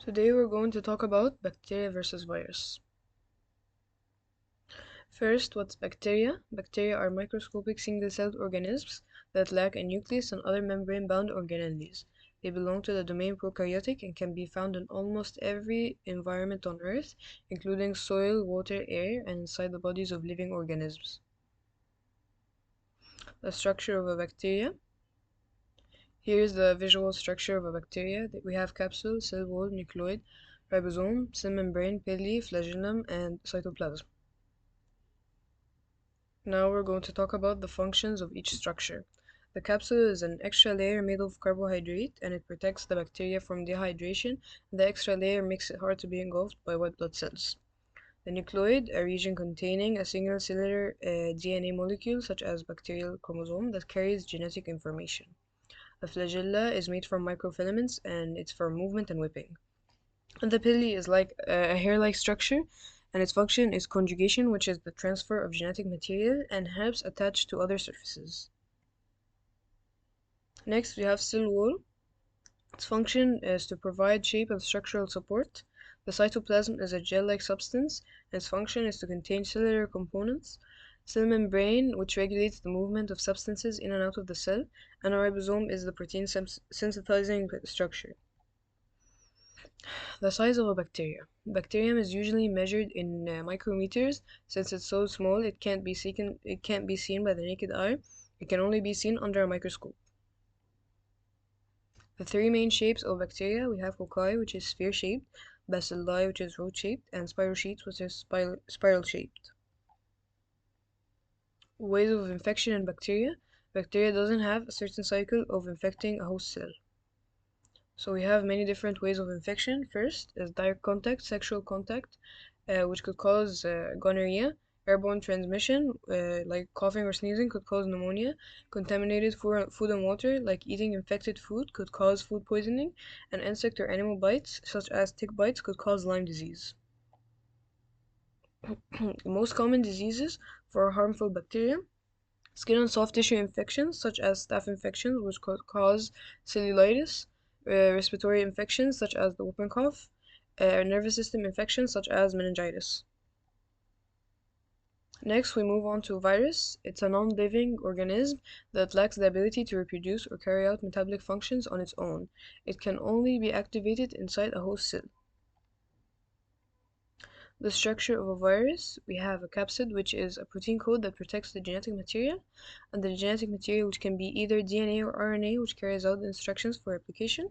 Today we're going to talk about bacteria versus virus. First, what's bacteria? Bacteria are microscopic single-celled organisms that lack a nucleus and other membrane-bound organelles. They belong to the domain prokaryotic and can be found in almost every environment on Earth, including soil, water, air, and inside the bodies of living organisms. The structure of a bacteria. Here's the visual structure of a bacteria. We have capsule, cell wall, nucleoid, ribosome, cell membrane, pili, flagellum, and cytoplasm. Now we're going to talk about the functions of each structure. The capsule is an extra layer made of carbohydrate and it protects the bacteria from dehydration. The extra layer makes it hard to be engulfed by white blood cells. The nucleoid, a region containing a single cellular DNA molecule such as bacterial chromosome that carries genetic information. The flagella is made from microfilaments and it's for movement and whipping. And the pili is like a hair-like structure, and its function is conjugation, which is the transfer of genetic material and helps attach to other surfaces. Next, we have cell wall. Its function is to provide shape and structural support. The cytoplasm is a gel-like substance, and its function is to contain cellular components. Cell membrane, which regulates the movement of substances in and out of the cell, and a ribosome is the protein synthesizing structure. The size of a bacteria. Bacterium is usually measured in micrometers. Since it's so small, it can't be seen by the naked eye. It can only be seen under a microscope. The three main shapes of bacteria, we have cocci, which is sphere-shaped, bacilli, which is rod-shaped, and spirochetes, which is spiral-shaped. Ways of infection in bacteria. Bacteria doesn't have a certain cycle of infecting a host cell. So we have many different ways of infection. First is direct contact, sexual contact, which could cause gonorrhea. Airborne transmission, like coughing or sneezing, could cause pneumonia. Contaminated food and water, like eating infected food, could cause food poisoning. And insect or animal bites, such as tick bites, could cause Lyme disease. The most common diseases for harmful bacteria: skin and soft tissue infections, such as staph infections, which could cause cellulitis. Respiratory infections, such as the whooping cough. Nervous system infections, such as meningitis. Next, we move on to virus. It's a non-living organism that lacks the ability to reproduce or carry out metabolic functions on its own. It can only be activated inside a host cell. The structure of a virus: we have a capsid, which is a protein code that protects the genetic material, and the genetic material, which can be either DNA or RNA, which carries out the instructions for replication.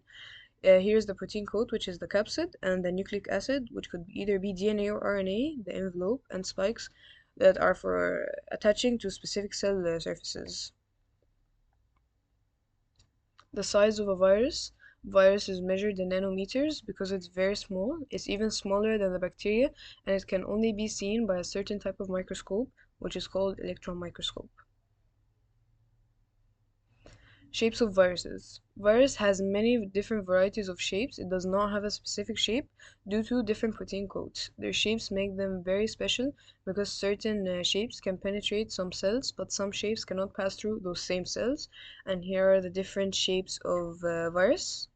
Here's the protein code, which is the capsid, and the nucleic acid, which could either be DNA or RNA, the envelope, and spikes that are for attaching to specific cell surfaces. The size of a virus. Virus is measured in nanometers because it's very small. It's even smaller than the bacteria, and it can only be seen by a certain type of microscope, which is called electron microscope. Shapes of viruses. Virus has many different varieties of shapes. It does not have a specific shape due to different protein codes. Their shapes make them very special because certain shapes can penetrate some cells, but some shapes cannot pass through those same cells. And here are the different shapes of virus.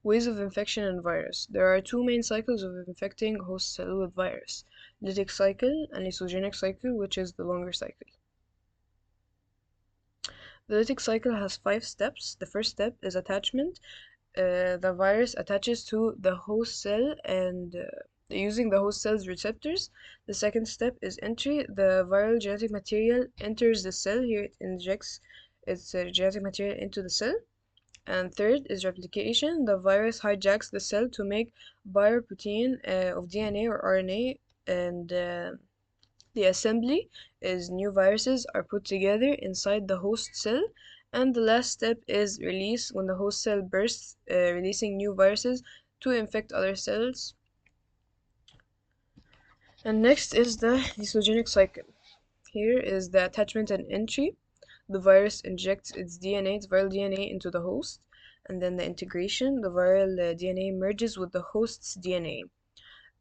Ways of infection in virus. There are two main cycles of infecting host cell with virus: lytic cycle and lysogenic cycle, which is the longer cycle. The lytic cycle has 5 steps. The first step is attachment. The virus attaches to the host cell and using the host cell's receptors. The second step is entry. The viral genetic material enters the cell. Here it injects its genetic material into the cell. And third is replication. The virus hijacks the cell to make viral protein of DNA or RNA, and the assembly is new viruses are put together inside the host cell. And the last step is release, when the host cell bursts, releasing new viruses to infect other cells. And next is the lysogenic cycle. Here is the attachment and entry. The virus injects its viral DNA into the host, and then the integration. The viral DNA merges with the host's DNA.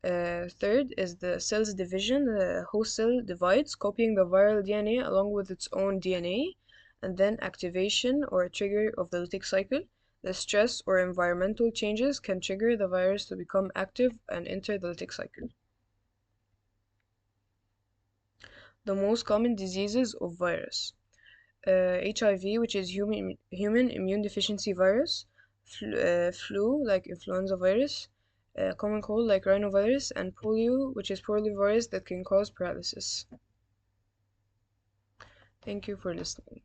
Third is the cell's division. The host cell divides, copying the viral DNA along with its own DNA. And then activation or a trigger of the lytic cycle. The stress or environmental changes can trigger the virus to become active and enter the lytic cycle. The most common diseases of virus. HIV, which is human immune deficiency virus, flu, like influenza virus, common cold, like rhinovirus, and polio, which is poliovirus that can cause paralysis. Thank you for listening.